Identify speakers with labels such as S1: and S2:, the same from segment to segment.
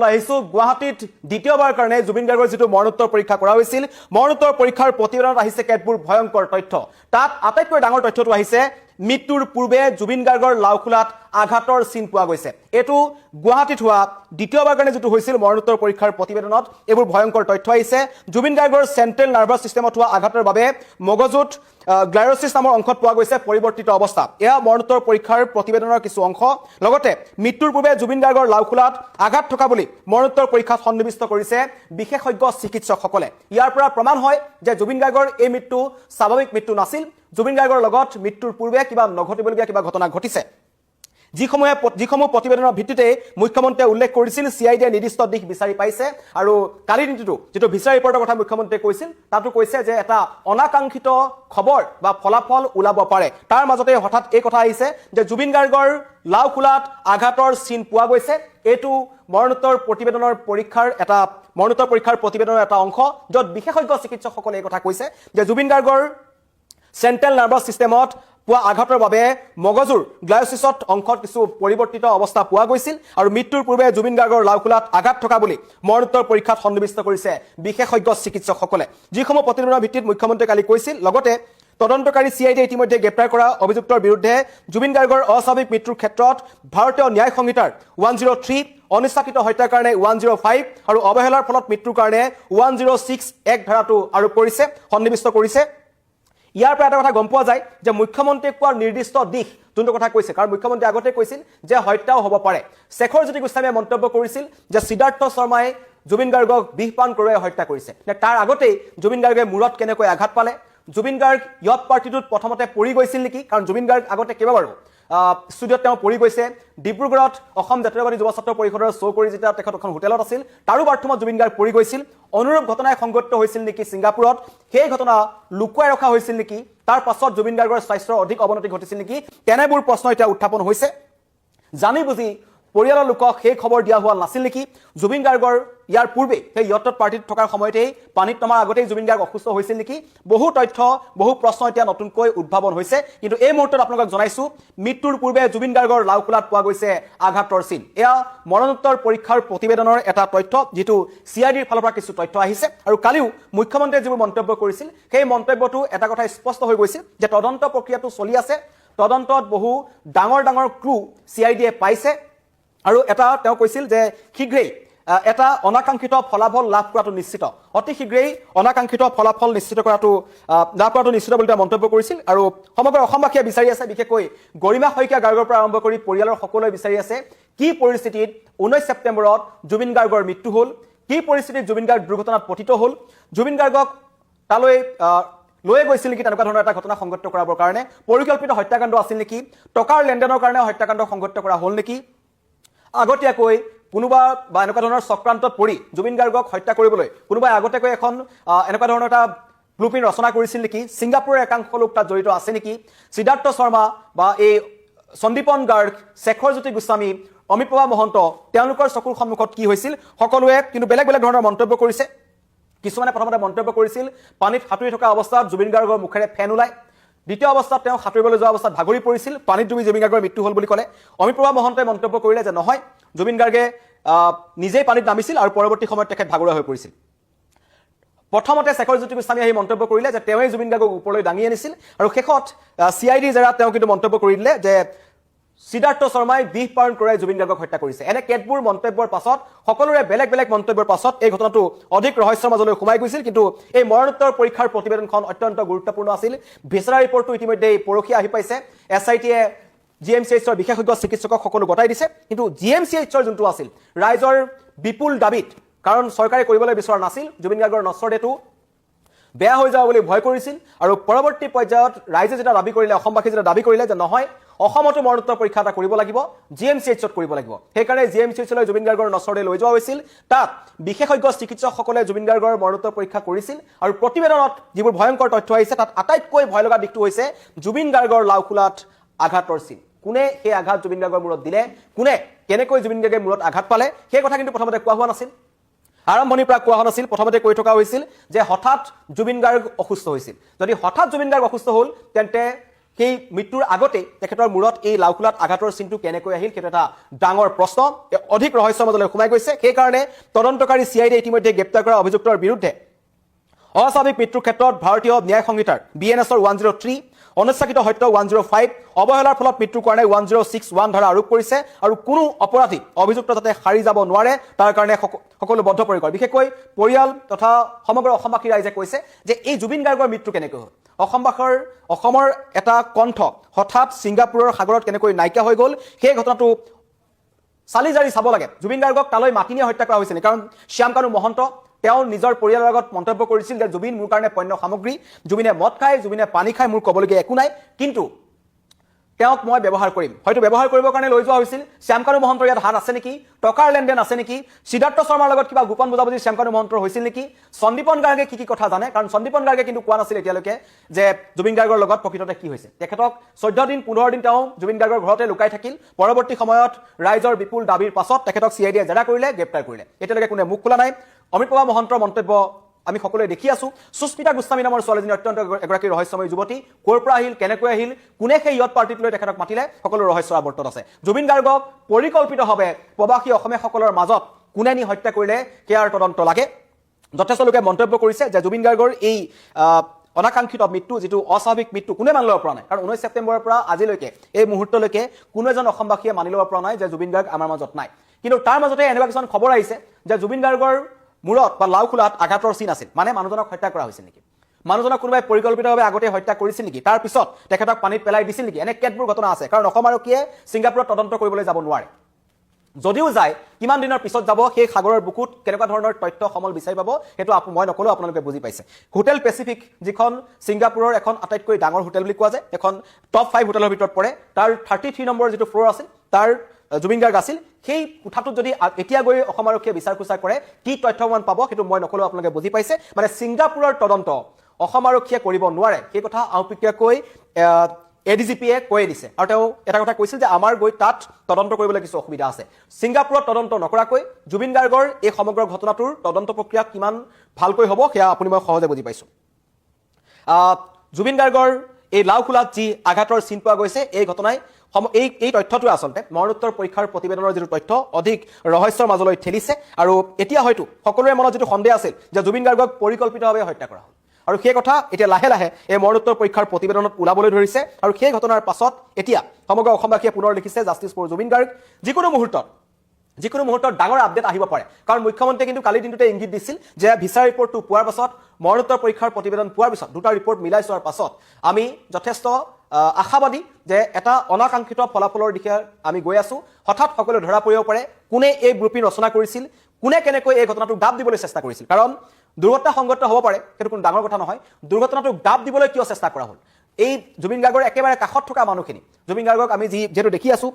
S1: আপডেটলৈ আহিছো গুৱাহাটীত দ্বিতীয়বাৰ কাৰণে জুবিন গাৰ্গৰ যেটো মৰণোত্তৰ পৰীক্ষা কৰা হৈছিল মৰণোত্তৰ পৰীক্ষাৰ প্ৰতিবেদনত আহিছে কেতবোৰ ভয়ংকৰ তথ্য তাত আটাইতকৈ ডাঙৰ তথ্যটো আহিছে মৃত্যুৰ পূৰ্বে জুবিন গাৰ্গৰ লাওখোলাত আঘাতৰ চিন পোৱা গৈছে এটো গুৱাহাটীত হোৱা দ্বিতীয়বাৰ কাৰণে যেটো হৈছিল মৰণোত্তৰ পৰীক্ষাৰ প্ৰতিবেদনত এবোৰ ভয়ংকৰ তথ্য আহিছে জুবিন গাৰ্গৰ সেন্ট্ৰেল নাৰ্ভাছ সিস্টেমত হোৱা আঘাতৰ বাবে মগজুত গ্লাইৰোসিস নামৰ অংশত পোৱা গৈছে পৰিৱৰ্তিত অৱস্থা এয়া মৰণোত্তৰ পৰীক্ষাৰ প্ৰতিবেদনৰ কিছু অংশ লগতে মৃত্যুৰ পূৰ্বে জুবিন গাৰ্গৰ লাওখোলাত আঘাত থকা বুলি মৰণোত্তৰ পৰীক্ষাত সন্নিবিষ্ট কৰিছে বিশেষজ্ঞ চিকিৎসকসকলে ইয়াৰ পৰা প্ৰমাণ হয় যে জুবিন গাৰ্গৰ এই মৃত্যু স্বাভাৱিক মৃত্যু নাছিল জুবিন গাৰ্গৰ লগত মৃত্যুৰ পূৰ্বে কিবা নঘটিবলগীয়া কিবা ঘটনা ঘটিছে যিসমূহ প্ৰতিবেদনৰ ভিত্তিতে মুখ্যমন্ত্ৰীয়ে উল্লেখ কৰিছিল সিআইডিয়ে নিৰ্দিষ্ট দিশ বিচাৰি পাইছে আৰু কালি নীতিটো যেটো বিচাৰ ৰিপৰ্টৰ কথা মুখ্যমন্ত্ৰীয়ে কৈছিল তাতো কৈছে যে এটা অনাকাংক্ষিত খবৰ বা ফলাফল ওলাব পাৰে তাৰ মাজতে হঠাৎ এই কথা আহিছে যে জুবিন গাৰ্গৰ লাওখোলাত আঘাতৰ চিন পোৱা গৈছে এটো মৰণোত্তৰ প্ৰতিবেদনৰ প্ৰতিবেদনৰ এটা অংশ য'ত বিশেষজ্ঞ চিকিৎসকসকলে এই কথা কৈছে যে জুবিন গাৰ্গৰ সেন্ট্ৰেল নাৰ্ভাছ সিস্টেমত পোৱা আঘাতৰ বাবে মগজুৰ গ্লাইৰোসিছত অংশত কিছু পৰিৱৰ্তিত অৱস্থা পোৱা গৈছিল আৰু মৃত্যুৰ পূৰ্বে জুবিন গাৰ্গৰ লাওখোলাত আঘাত থকা বুলি মৰণোত্তৰ পৰীক্ষাত সন্নিবিষ্ট কৰিছে বিশেষজ্ঞ চিকিৎসকসকলে যিসমূহ প্ৰতিবেদনৰ ভিত্তিত মুখ্যমন্ত্ৰীয়ে কালি কৈছিল লগতে তদন্তকাৰী সিআইডিয়ে ইতিমধ্যে গ্ৰেপ্তাৰ কৰা অভিযুক্তৰ বিৰুদ্ধে জুবিন গাৰ্গৰ অস্বাভাৱিক মৃত্যুৰ ক্ষেত্ৰত ভাৰতীয় ন্যায় সংহিতাৰ 103 অনিচ্ছাকৃত হত্যাৰ কাৰণে 105 আৰু অৱহেলাৰ ফলত মৃত্যুৰ কাৰণে 106 এক ধাৰাটো আৰোপ কৰিছে সন্নিবিষ্ট কৰিছে ইয়াৰ পৰা এটা কথা গম পোৱা যায় যে মুখ্যমন্ত্ৰীয়ে কোৱা নিৰ্দিষ্ট দিশ যোনটো কথা কৈছে কাৰণ মুখ্যমন্ত্ৰী আগতে কৈছিল যে হত্যাও হ'ব পাৰে শেখৰ জ্যোতি গোস্বামীয়ে মন্তব্য কৰিছিল যে সিদ্ধাৰ্থ শৰ্মাই জুবিন গাৰ্গক বিহপান কৰি হত্যা কৰিছে তাৰ আগতে জুবিন গাৰ্গে মূৰত কেনেকৈ আঘাত পালে জুবিন গাৰ্গ ইয়ত পাৰ্টিটোত প্ৰথমতে পৰি গৈছিল নেকি কাৰণ জুবিন গাৰ্গ আগতে কেইবাবাৰো ষ্টুডিঅ'ত তেওঁ পৰি গৈছে ডিব্ৰুগড়ত অসম জাতীয়তাবাদী যুৱ ছাত্ৰ পৰিষদৰ শ্ব' কৰি যেতিয়া তেখেত এখন হোটেলত আছিল তাৰো বাৰ্থৰুমত জুবিন গাৰ্গ পৰি গৈছিল অনুৰূপ ঘটনাই সংঘটিত হৈছিল নেকি ছিংগাপুৰত সেই ঘটনা লুকুৱাই ৰখা হৈছিল নেকি তাৰ পাছত জুবিন গাৰ্গৰ স্বাস্থ্যৰ অধিক অৱনতি ঘটিছিল নেকি তেনেবোৰ প্ৰশ্ন এতিয়া উত্থাপন হৈছে জানি বুজি পৰিয়ালৰ লোকক সেই খবৰ দিয়া হোৱা নাছিল নেকি জুবিন গাৰ্গৰ ইয়াৰ পূৰ্বে সেই ইয়টত পাৰ্টিত থকাৰ সময়তেই পানীত নমাৰ আগতেই জুবিন গাৰ্গ অসুস্থ হৈছিল নেকি বহু তথ্য বহু প্ৰশ্ন এতিয়া নতুনকৈ উদ্ভাৱন হৈছে কিন্তু এই মুহূৰ্তত আপোনালোকক জনাইছো মৃত্যুৰ পূৰ্বে জুবিন গাৰ্গৰ লাওখোলাত পোৱা গৈছে আঘাতৰ চিন এয়া মৰণোত্তৰ পৰীক্ষাৰ প্ৰতিবেদনৰ এটা তথ্য যেটো সিআইডিৰ ফালৰ পৰা কিছু তথ্য আহিছে আৰু কালিও মুখ্যমন্ত্ৰীয়ে যিবোৰ মন্তব্য কৰিছিল সেই মন্তব্যটো এটা কথা স্পষ্ট হৈ গৈছিল যে তদন্ত প্ৰক্ৰিয়াটো চলি আছে তদন্তত বহু ডাঙৰ ডাঙৰ ক্লু সিআইডিয়ে পাইছে আৰু এটা তেওঁ কৈছিল যে শীঘ্ৰেই এটা অনাকাংক্ষিত ফলাফল লাভ কৰাটো নিশ্চিত অতি শীঘ্ৰেই অনাকাংক্ষিত ফলাফল নিশ্চিত কৰাটো লাভ কৰাটো নিশ্চিত বুলি তেওঁ মন্তব্য কৰিছিল আৰু সমগ্ৰ অসমবাসীয়ে বিচাৰি আছে বিশেষকৈ গৰিমা শইকীয়া গাৰ্গৰ পৰা আৰম্ভ কৰি পৰিয়ালৰ সকলোৱে বিচাৰি আছে কি পৰিস্থিতিত 19 ছেপ্টেম্বৰত জুবিন গাৰ্গৰ মৃত্যু হ'ল কি পৰিস্থিতিত জুবিন গাৰ্গ দুৰ্ঘটনাত পতিত হ'ল জুবিন গাৰ্গক তালৈ লৈ গৈছিল নেকি তেনেকুৱা ধৰণৰ এটা ঘটনা সংঘটিত কৰাবৰ কাৰণে পৰিকল্পিত হত্যাকাণ্ড আছিল নেকি টকাৰ লেনদেনৰ কাৰণে হত্যাকাণ্ড সংঘটিত কৰা হ'ল নেকি আগতীয়াকৈ কোনোবা বা এনেকুৱা ধৰণৰ চক্ৰান্তত পৰি জুবিন গাৰ্গক হত্যা কৰিবলৈ কোনোবাই আগতীয়াকৈ এখন এনেকুৱা ধৰণৰ এটা ব্লুপ্ৰিণ্ট ৰচনা কৰিছিল নেকি ছিংগাপুৰৰ একাংশ লোক তাত জড়িত আছে নেকি সিদ্ধাৰ্থ শৰ্মা বা এই সন্দীপন গাৰ্গ শেখৰ জ্যোতি গোস্বামী অমিত প্ৰভা মহন্ত তেওঁলোকৰ চকুৰ সন্মুখত কি হৈছিল সকলোৱে কিন্তু বেলেগ বেলেগ ধৰণৰ মন্তব্য কৰিছে কিছুমানে প্ৰথমতে মন্তব্য কৰিছিল পানীত সাঁতুৰি থকা অৱস্থাত জুবিন গাৰ্গৰ মুখেৰে ফেন ওলাই দ্বিতীয় অৱস্থাত তেওঁ সাঁতুৰিবলৈ যোৱা অৱস্থাত ভাগৰি পৰিছিল পানীত ডুবি জুবিন গাৰ্গৰ মৃত্যু হ'ল বুলি ক'লে অমিত প্ৰভা মহন্তই মন্তব্য কৰিলে যে নহয় জুবিন গাৰ্গে নিজেই পানীত নামিছিল আৰু পৰৱৰ্তী সময়ত তেখেত ভাগৰুৱা হৈ পৰিছিল প্ৰথমতে শেখৰ জ্যোতি গোস্বামী আহি মন্তব্য কৰিলে যে তেওঁই জুবিন গাৰ্গক ওপৰলৈ দাঙি আনিছিল আৰু শেষত সিআইডি জেৰা তেওঁ কিন্তু মন্তব্য কৰি দিলে যে সিদ্ধাৰ্থ শৰ্মাই বিষ পাৰণ কৰি জুবিন গাৰ্গক হত্যা কৰিছে এনে কেতবোৰ মন্তব্যৰ পাছত সকলোৰে বেলেগ বেলেগ মন্তব্যৰ পাছত এই ঘটনাটো অধিক ৰহস্যৰ মাজলৈ সোমাই গৈছিল কিন্তু এই মৰণোত্তৰ পৰীক্ষাৰ প্ৰতিবেদনখন অত্যন্ত গুৰুত্বপূৰ্ণ আছিল ভিছাৰা ৰিপৰ্টটো ইতিমধ্যে পৰখি আহি পাইছে এছআইটিয়ে জিএমচিএইচৰ বিশেষজ্ঞ চিকিৎসকক সকলো গতাই দিছে কিন্তু জিএমচিএইচৰ যোনটো আছিল ৰাইজৰ বিপুল দাবীত কাৰণ চৰকাৰে কৰিবলৈ বিচৰা নাছিল জুবিন গাৰ্গৰ নশ্বৰ দেহটো বেয়া হৈ যাব বুলি ভয় কৰিছিল আৰু পৰৱৰ্তী পৰ্যায়ত ৰাইজে যেটা দাবী কৰিলে অসমবাসী যেটা দাবী কৰিলে যে নহয় অসমতো মৰণোত্তৰ পৰীক্ষা এটা কৰিব লাগিব জিএমচিএইচত কৰিব লাগিব সেইকাৰণে জিএমচিএইচলৈ জুবিন গাৰ্গৰ নশ্বৰ দেহ লৈ যোৱা হৈছিল তাত বিশেষজ্ঞ চিকিৎসকসকলে জুবিন গাৰ্গৰ মৰণোত্তৰ পৰীক্ষা কৰিছিল আৰু প্ৰতিবেদনত যিবোৰ ভয়ংকৰ তথ্য আহিছে তাত আটাইতকৈ ভয় লগা দিশটো হৈছে জুবিন গাৰ্গৰ লাওখোলাত আঘাতৰ চিন কোনে সেই আঘাত জুবিন গাৰ্গৰ মূৰত দিলে কোনে কেনেকৈ জুবিন গাৰ্গে মূৰত আঘাত পালে সেই কথা কিন্তু প্ৰথমতে কোৱা হোৱা নাছিল আৰম্ভণিৰ পৰা কোৱা হোৱা নাছিল প্ৰথমতে কৈ থকা হৈছিল যে হঠাৎ জুবিন গাৰ্গ অসুস্থ হৈছিল যদি হঠাৎ জুবিন গাৰ্গ অসুস্থ হ'ল তেন্তে সেই মৃত্যুৰ আগতে তেখেতৰ মূৰত এই লাওখোলাত আঘাতৰ চিনটো কেনেকৈ আহিল সেইটো এটা ডাঙৰ প্ৰশ্ন অধিক ৰহস্যৰ মাজলৈ সোমাই গৈছে সেইকাৰণে তদন্তকাৰী CID ইতিমধ্যে গ্ৰেপ্তাৰ কৰা অভিযুক্তৰ বিৰুদ্ধে অস্বাভাৱিক মৃত্যুৰ ক্ষেত্ৰত ভাৰতীয় ন্যায় সংহিতাৰ BNSৰ 103 অনিচ্ছাকৃত হত্যা 105 অৱহেলাৰ ফলত মৃত্যুৰ কাৰণে 1061 ধাৰা আৰোপ কৰিছে আৰু কোনো অপৰাধী অভিযুক্ত যাতে সাৰি যাব নোৱাৰে তাৰ কাৰণে সকলো বদ্ধপৰিকৰ বিশেষকৈ পৰিয়াল তথা সমগ্ৰ অসমবাসী ৰাইজে কৈছে যে এই জুবিন গাৰ্গৰ মৃত্যু কেনেকৈ হ'ল অসমৰ এটা কণ্ঠ হঠাৎ ছিংগাপুৰৰ সাগৰত কেনেকৈ নাইকিয়া হৈ গ'ল সেই ঘটনাটো চালি জাৰি চাব লাগে জুবিন গাৰ্গক তালৈ মাতি নিয়া হত্যা কৰা হৈছিল কাৰণ শ্যামকানু মহন্ত তেওঁ নিজৰ পৰিয়ালৰ আগত মন্তব্য কৰিছিল যে জুবিন মোৰ কাৰণে পণ্য সামগ্ৰী জুবিনে মদ খায় জুবিনে পানী খায় মোৰ ক'বলগীয়া একো নাই কিন্তু তেওঁক মই ব্যৱহাৰ কৰিম হয়তো ব্যৱহাৰ কৰিবৰ কাৰণে লৈ যোৱা হৈছিল শ্যামকানু মহন্তৰ ইয়াত হাত আছে নেকি টকাৰ লেনদেন আছে নেকি সিদ্ধাৰ্থ শৰ্মাৰ লগত কিবা গোপন বুজাবুজি শ্যামকানু মহন্তৰ হৈছিল নেকি সন্দীপন গাৰ্গে কি কথা জানে কাৰণ সন্দীপন গাৰ্গে কিন্তু কোৱা নাছিল এতিয়ালৈকে যে জুবিন গাৰ্গৰ লগত প্ৰকৃততে কি হৈছে তেখেতক 14 দিন 15 দিন তেওঁ জুবিন গাৰ্গৰ ঘৰতে লুকাই থাকিল পৰৱৰ্তী সময়ত ৰাইজৰ বিপুল দাবীৰ পাছত তেখেতক CID জেৰা কৰিলে গ্ৰেপ্তাৰ কৰিলে এতিয়ালৈকে কোনে মুখ খোলা নাই অমিত প্ৰভা মহন্তৰ মন্তব্য আমি সকলোৱে দেখি আছো সুস্মিতা গোস্বামী নামৰ ছোৱালীজনী অত্যন্ত এগৰাকী ৰহস্যময় যুৱতী ক'ৰ পৰা আহিল কেনেকৈ আহিল কোনে সেই ইয়ত পাৰ্টিত লৈ তেখেতক মাতিলে সকলো ৰহস্যৰ আৱৰ্তত আছে জুবিন গাৰ্গক পৰিকল্পিতভাৱে প্ৰবাসী অসমীয়াসকলৰ মাজত কোনে নি হত্যা কৰিলে সেয়াৰ তদন্ত লাগে যথেষ্ট লোকে মন্তব্য কৰিছে যে জুবিন গাৰ্গৰ এই অনাকাংক্ষিত মৃত্যু যেটো অস্বাভাৱিক মৃত্যু কোনে মানি ল'ব পৰা নাই কাৰণ 19 ছেপ্টেম্বৰৰ পৰা আজিলৈকে এই মুহূৰ্তলৈকে কোনো এজন অসমবাসীয়ে মানি ল'ব পৰা নাই যে জুবিন গাৰ্গ আমাৰ মাজত নাই কিন্তু তাৰ মাজতে এনেকুৱা কিছুমান খবৰ আহিছে যে জুবিন গাৰ্গৰ মূৰত বা লাওখোলাত আঘাতৰ চিন আছিল মানে মানুহজনক হত্যা কৰা হৈছিল নেকি মানুহজনক কোনোবাই পৰিকল্পিতভাৱে আগতে হত্যা কৰিছিল নেকি তাৰ পিছত তেখেতক পানীত পেলাই দিছিল নেকি এনে কেতবোৰ ঘটনা আছে কাৰণ অসম আৰক্ষীয়ে ছিংগাপুৰত তদন্ত কৰিবলৈ যাব নোৱাৰে যদিও যায় কিমান দিনৰ পিছত যাব সেই সাগৰৰ বুকুত কেনেকুৱা ধৰণৰ তথ্য সমল বিচাৰি পাব সেইটো মই নকলো আপোনালোকে বুজি পাইছে হোটেল পেচিফিক যিখন ছিংগাপুৰৰ এখন আটাইতকৈ ডাঙৰ হোটেল বুলি কোৱা যায় এখন টপ 5 হোটেলৰ ভিতৰত পৰে তাৰ 33 নম্বৰ যিটো ফ্লোৰ আছিল তাৰ জুবিন গাৰ্গ আছিল সেই কোঠাটোত যদি এতিয়া গৈ অসম আৰক্ষীয়ে বিচাৰ কুচাৰ কৰে কি তথ্যমান পাব সেইটো মই নকলো আপোনালোকে বুজি পাইছে মানে ছিংগাপুৰৰ তদন্ত অসম আৰক্ষীয়ে কৰিব নোৱাৰে সেই কথা আউপিকীয়াকৈ ADGPয়ে কৈ দিছে আৰু তেওঁ এটা কথা কৈছিল যে আমাৰ গৈ তাত তদন্ত কৰিবলৈ কিছু অসুবিধা আছে ছিংগাপুৰত তদন্ত নকৰাকৈ জুবিন গাৰ্গৰ এই সমগ্ৰ ঘটনাটোৰ তদন্ত প্ৰক্ৰিয়া কিমান ভালকৈ হ'ব সেয়া আপুনি মই সহজে বুজি পাইছো জুবিন গাৰ্গৰ এই লাওখোলাত যি আঘাতৰ চিন পোৱা গৈছে এই ঘটনাই এই তথ্যটো আসলতে মৰণোত্তৰ পৰীক্ষাৰ প্ৰতিবেদনৰ যিটো তথ্য অধিক ৰহস্যৰ মাজলৈ ঠেলিছে আৰু এতিয়া হয়তো সকলোৰে মনত যিটো সন্দেহ আছিল যে জুবিন গাৰ্গক পৰিকল্পিতভাৱে হত্যা কৰা হ'ল আৰু সেই কথা এতিয়া লাহে লাহে এই মৰণোত্তৰ পৰীক্ষাৰ প্ৰতিবেদনত ওলাবলৈ ধৰিছে আৰু সেই ঘটনাৰ পাছত এতিয়া সমগ্ৰ অসমবাসীয়ে পুনৰ লিখিছে জাষ্টিছ ফৰ জুবিন গাৰ্গ যিকোনো মুহূৰ্তত ডাঙৰ আপডেট আহিব পাৰে কাৰণ মুখ্যমন্ত্ৰীয়ে কিন্তু কালি দিনটোতে ইংগিত দিছিল যে ভিসা ৰিপৰ্টটো পোৱাৰ পাছত মৰণোত্তৰ পৰীক্ষাৰ প্ৰতিবেদন পোৱাৰ পিছত দুটা ৰিপৰ্ট মিলাই চোৱাৰ পাছত আমি যথেষ্ট আশাবাদী যে এটা অনাকাংক্ষিত ফলাফলৰ দিশে আমি গৈ আছো হঠাৎ সকলো ধৰা পৰিব পাৰে কোনে এই ব্লুপ্ৰিণ্ট ৰচনা কৰিছিল কোনে কেনেকৈ এই ঘটনাটোক দাব দিবলৈ চেষ্টা কৰিছিল কাৰণ দুৰ্ঘটনা সংঘটিত হ'ব পাৰে সেইটো কোনো ডাঙৰ কথা নহয় দুৰ্ঘটনাটোক দাব দিবলৈ কিয় চেষ্টা কৰা হ'ল এই জুবিন গাৰ্গৰ একেবাৰে কাষত থকা মানুহখিনি জুবিন গাৰ্গক আমি যেটো দেখি আছো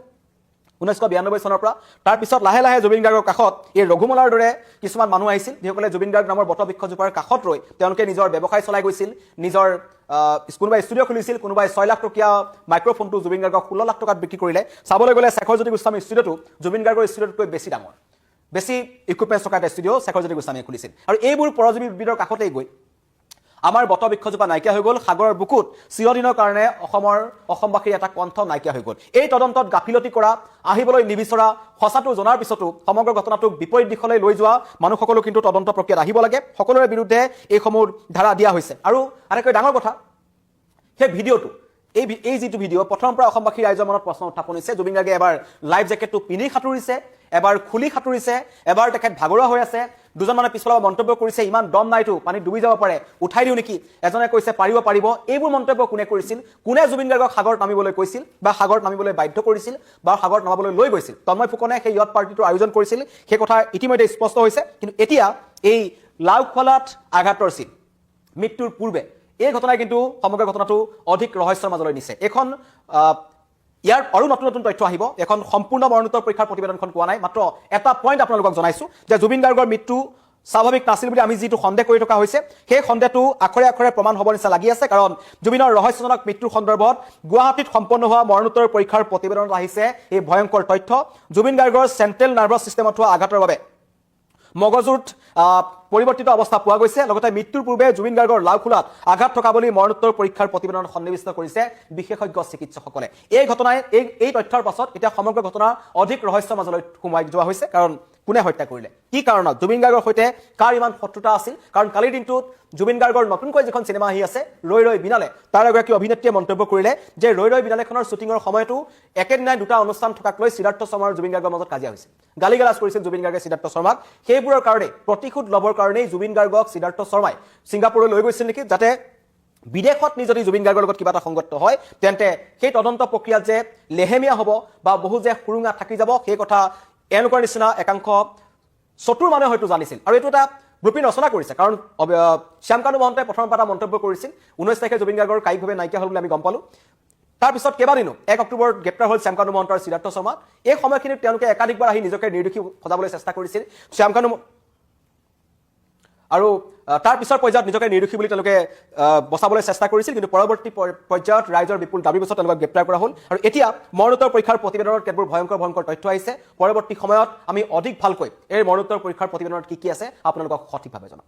S1: 1992 চনৰ পৰা তাৰ পিছত লাহে লাহে জুবিন গাৰ্গৰ কাষত এই ৰঘুমলাৰ দৰে কিছুমান মানুহ আহিছিল যিসকলে জুবিন গাৰ্গ নামৰ বটবৃক্ষজোপাৰ কাষত ৰৈ তেওঁলোকে নিজৰ ব্যৱসায় চলাই গৈছিল নিজৰ কোনোবাই ষ্টুডিঅ' খুলিছিল কোনোবাই 6 লাখ টকীয়া মাইক্ৰফোনটো জুবিন গাৰ্গক 16 লাখ টকাত বিক্ৰী কৰিলে চাবলৈ গ'লে শেখৰজ্যোতি গোস্বামী ষ্টুডিঅ'টো জুবিন গাৰ্গৰ ষ্টুডিঅ'তকৈ বেছি ডাঙৰ বেছি ইকুইপমেণ্টছ থকা এটা ষ্টুডিঅ' শেখৰজ্যোতি গোস্বামীয়ে খুলিছিল আৰু এইবোৰ পৰজীৱীবিদৰ কাষতেই গৈ আমাৰ বটবৃক্ষজোপা নাইকিয়া হৈ গ'ল সাগৰৰ বুকুত চিৰদিনৰ কাৰণে অসমবাসীৰ এটা কণ্ঠ নাইকিয়া হৈ গ'ল এই তদন্তত গাফিলতি কৰা আহিবলৈ নিবিচৰা সঁচাটো জনাৰ পিছতো সমগ্ৰ ঘটনাটোক বিপৰীত দিশলৈ লৈ যোৱা মানুহসকলো কিন্তু তদন্ত প্ৰক্ৰিয়াত আহিব লাগে সকলোৰে বিৰুদ্ধে এই সমূহ ধাৰা দিয়া হৈছে আৰু আটাইতকৈ ডাঙৰ কথা সেই ভিডিঅ'টো এই যিটো ভিডিঅ' প্ৰথমৰ পৰা অসমবাসী ৰাইজৰ মনত প্ৰশ্ন উত্থাপন হৈছে জুবিন গাৰ্গে এবাৰ লাইফ জেকেটটো পিন্ধি সাঁতুৰিছে এবাৰ খুলি সাঁতুৰিছে এবাৰ তেখেত ভাগৰুৱা হৈ আছে দুজন মানে পিছফালৰ মন্তব্য কৰিছে ইমান দম নাইতো পানীত ডুবি যাব পাৰে উঠাই দিও নেকি এজনে কৈছে পাৰিব এইবোৰ মন্তব্য কোনে কৰিছিল কোনে জুবিন গাৰ্গক সাগৰত নামিবলৈ কৈছিল বা সাগৰত নামিবলৈ বাধ্য কৰিছিল বা সাগৰত নামাবলৈ লৈ গৈছিল তন্ময় ফুকনে সেই ইয়ত পাৰ্টিটো আয়োজন কৰিছিল সেই কথা ইতিমধ্যে স্পষ্ট হৈছে কিন্তু এতিয়া এই লাওখোলাত আঘাতৰ চিন মৃত্যুৰ পূৰ্বে এই ঘটনাই কিন্তু সমগ্ৰ ঘটনাটো অধিক ৰহস্যৰ মাজলৈ নিছে এখন ইয়াৰ আৰু নতুন তথ্য আহিব এখন সম্পূৰ্ণ মৰণোত্তৰ পৰীক্ষাৰ প্ৰতিবেদনখন কোৱা নাই মাত্ৰ এটা পইণ্ট আপোনালোকক জনাইছো যে জুবিন গাৰ্গৰ মৃত্যু স্বাভাৱিক নাছিল বুলি আমি যিটো সন্দেহ কৰি থকা হৈছে সেই সন্দেহটো আখৰে আখৰে প্ৰমাণ হ'ব নিচিনা লাগি আছে কাৰণ জুবিনৰ ৰহস্যজনক মৃত্যুৰ সন্দৰ্ভত গুৱাহাটীত সম্পন্ন হোৱা মৰণোত্তৰ পৰীক্ষাৰ প্ৰতিবেদনত আহিছে এই ভয়ংকৰ তথ্য জুবিন গাৰ্গৰ চেণ্ট্ৰেল নাৰ্ভাছ ছিষ্টেমত হোৱা আঘাতৰ বাবে মগজুত পৰিৱৰ্তিত অৱস্থা পোৱা গৈছে লগতে মৃত্যুৰ পূৰ্বে জুবিন গাৰ্গৰ লাওখোলাত আঘাত থকা বুলি মৰণোত্তৰ পৰীক্ষাৰ প্ৰতিবেদন সন্নিৱিষ্ট কৰিছে বিশেষজ্ঞ চিকিৎসকসকলে এই ঘটনাই এই তথ্যৰ পাছত এতিয়া সমগ্ৰ ঘটনা অধিক ৰহস্যৰ মাজলৈ সোমাই যোৱা হৈছে কাৰণ কোনে হত্যা কৰিলে কি কাৰণত জুবিন গাৰ্গৰ সৈতে কাৰ ইমান শত্ৰুতা আছিল কাৰণ কালিৰ দিনটোত জুবিন গাৰ্গৰ নতুনকৈ যিখন চিনেমা আহি আছে ৰৈ ৰৈ বিনালে তাৰ এগৰাকী অভিনেত্ৰীয়ে মন্তব্য কৰিলে যে ৰৈ ৰৈ বিনালেখনৰ শ্বুটিঙৰ সময়তো একেদিনাই দুটা অনুষ্ঠান থকাক লৈ সিদ্ধাৰ্থ শৰ্মাৰ জুবিন গাৰ্গৰ মাজত কাজিয়া হৈছিল গালিগালাজ কৰিছিল জুবিন গাৰ্গে সিদ্ধাৰ্থ শৰ্মাক সেইবোৰৰ কাৰণে প্ৰতিশোধ ল'বৰ কাৰণেই জুবিন গাৰ্গক সিদ্ধাৰ্থ শৰ্মাই ছিংগাপুৰলৈ লৈ গৈছিল নেকি যাতে বিদেশত নি যদি জুবিন গাৰ্গৰ লগত কিবা এটা সংগত হয় তেন্তে সেই তদন্ত প্ৰক্ৰিয়াত যে লেহেমীয়া হ'ব বা বহু যে সুৰুঙা থাকি যাব সেই কথা এওঁলোকৰ নিচিনা একাংশ চতুৰ মানুহে হয়তো জানিছিল আৰু এইটো এটা ব্লুপ্ৰিণ্ট ৰচনা কৰিছে কাৰণ শ্যামকানু মহন্তই প্ৰথমবাৰ এটা মন্তব্য কৰিছিল 19 তাৰিখে জুবিন গাৰ্গৰ কায়িকভাৱে নাইকিয়া হ'ল বুলি আমি গম পালোঁ তাৰপিছত কেইবাদিনো 1 অক্টোবৰত গ্ৰেপ্তাৰ হ'ল শ্যামকানু মহন্ত আৰু সিদ্ধাৰ্থ শৰ্মা এই সময়খিনিত তেওঁলোকে একাধিকবাৰ আহি নিজকে নিৰ্দোষী সজাবলৈ চেষ্টা কৰিছিল শ্যামকানু আৰু তাৰ পিছৰ পৰ্যায়ত নিজকে নিৰ্দোষী বুলি তেওঁলোকে বচাবলৈ চেষ্টা কৰিছিল কিন্তু পৰৱৰ্তী পৰ্যায়ত ৰাইজৰ বিপুল দাবী পিছত তেওঁলোকক গ্ৰেপ্তাৰ কৰা হ'ল আৰু এতিয়া মৰণোত্তৰ পৰীক্ষাৰ প্ৰতিবেদনত কেতবোৰ ভয়ংকৰ তথ্য আহিছে পৰৱৰ্তী সময়ত আমি অধিক ভালকৈ এই মৰণোত্তৰ পৰীক্ষাৰ প্ৰতিবেদনত কি আছে আপোনালোকক সঠিকভাৱে জনাম